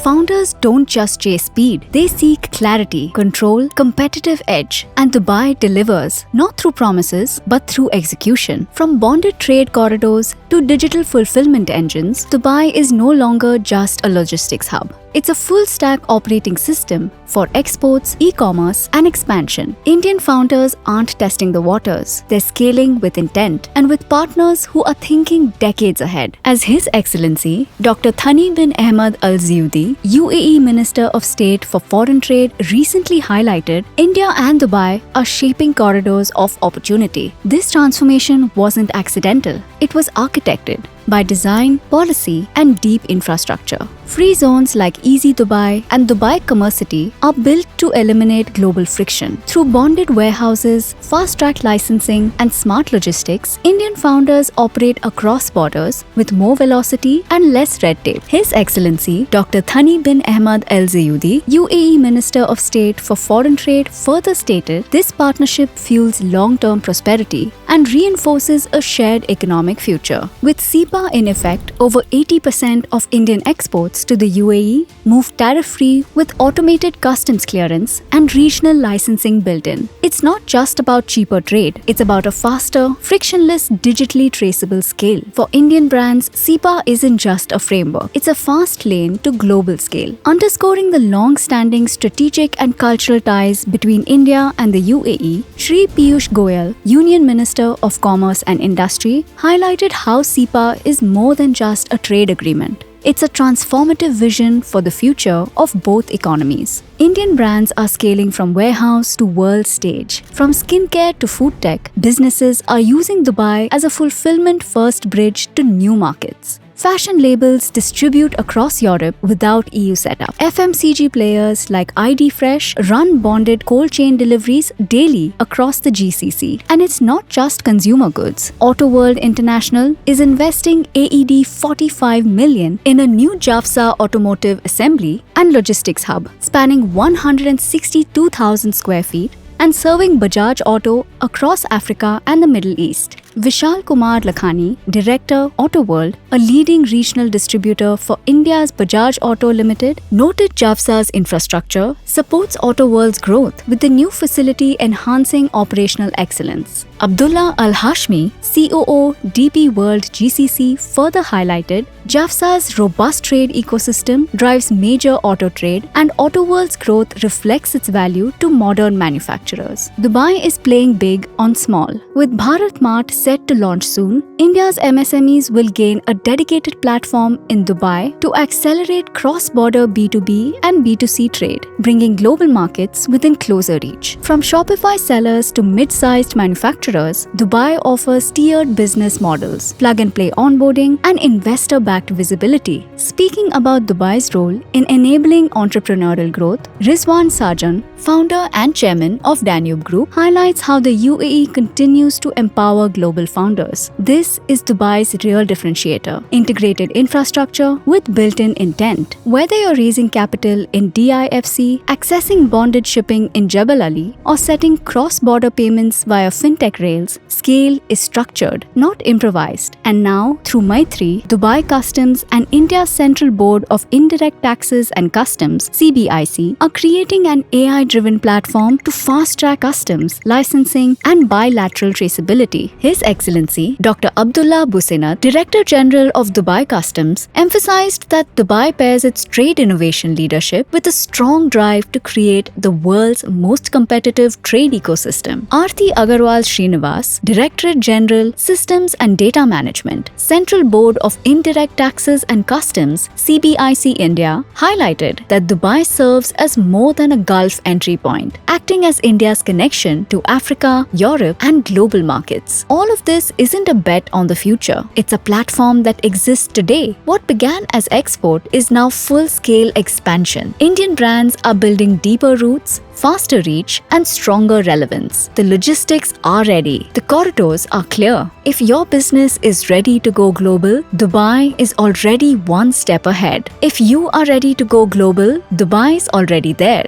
founders don't just chase speed, they seek clarity, control, competitive edge. And Dubai delivers, not through promises, but through execution. From bonded trade corridors to digital fulfillment engines, Dubai is no longer just a logistics hub. It's a full-stack operating system for exports, e-commerce, and expansion. Indian founders aren't testing the waters. They're scaling with intent and with partners who are thinking decades ahead. As His Excellency Dr. Thani bin Ahmed Al Ziyudi, UAE Minister of State for Foreign Trade, recently highlighted, India and Dubai are shaping corridors of opportunity. This transformation wasn't accidental. It was architected by design, policy, and deep infrastructure. Free zones like Easy Dubai and Dubai Commercity are built to eliminate global friction. Through bonded warehouses, fast-track licensing, and smart logistics, Indian founders operate across borders with more velocity and less red tape. His Excellency Dr. Thani bin Ahmed Al Ziyudi, UAE Minister of State for Foreign Trade, further stated, this partnership fuels long-term prosperity and reinforces a shared economic future. With SEPA in effect, over 80% of Indian exports to the UAE move tariff-free with automated customs clearance and regional licensing built in. It's not just about cheaper trade, it's about a faster, frictionless, digitally traceable scale. For Indian brands, SEPA isn't just a framework, it's a fast lane to global scale, underscoring the long-standing strategic and cultural ties between India and the UAE. Shri Piyush Goyal, Union Minister of Commerce and Industry, highlighted how SEPA is more than just a trade agreement. It's a transformative vision for the future of both economies. Indian brands are scaling from warehouse to world stage. From skincare to food tech, businesses are using Dubai as a fulfillment-first bridge to new markets. Fashion labels distribute across Europe without EU setup. FMCG players like ID Fresh run bonded cold chain deliveries daily across the GCC. And it's not just consumer goods. AutoWorld International is investing AED 45 million in a new Jafsa automotive assembly and logistics hub spanning 162,000 square feet and serving Bajaj Auto across Africa and the Middle East. Vishal Kumar Lakhani, Director, AutoWorld, a leading regional distributor for India's Bajaj Auto Limited, noted Jafsa's infrastructure supports AutoWorld's growth with the new facility enhancing operational excellence. Abdullah Al Hashmi, COO, DP World GCC, further highlighted Jafsa's robust trade ecosystem drives major auto trade and AutoWorld's growth reflects its value to modern manufacturers. Dubai is playing big on small. With Bharat Mart set to launch soon, India's MSMEs will gain a dedicated platform in Dubai to accelerate cross-border B2B and B2C trade, bringing global markets within closer reach. From Shopify sellers to mid-sized manufacturers, Dubai offers tiered business models, plug-and-play onboarding, and investor-backed visibility. Speaking about Dubai's role in enabling entrepreneurial growth, Rizwan Sajan, founder and chairman of Danube Group, highlights how the UAE continues to empower global founders. This is Dubai's real differentiator: integrated infrastructure with built-in intent. Whether you're raising capital in DIFC, accessing bonded shipping in Jebel Ali, or setting cross-border payments via fintech rails, scale is structured, not improvised. And now, through Maitri, Dubai Customs and India's Central Board of Indirect Taxes and Customs (CBIC) are creating an AI-driven platform to fast-track customs, licensing, and bilateral traceability. His Excellency Dr. Abdullah Busenat, Director General of Dubai Customs, emphasized that Dubai pairs its trade innovation leadership with a strong drive to create the world's most competitive trade ecosystem. Aarti Agarwal Srinivas, Directorate General, Systems and Data Management, Central Board of Indirect Taxes and Customs, CBIC India, highlighted that Dubai serves as more than a Gulf entry point, acting as India's connection to Africa, Europe, and global markets. All of this isn't a bet on the future. It's a platform that exists today. What began as export is now full-scale expansion. Indian brands are building deeper roots, faster reach, and stronger relevance. The logistics are ready. The corridors are clear. If your business is ready to go global, Dubai is already one step ahead. If you are ready to go global, Dubai is already there.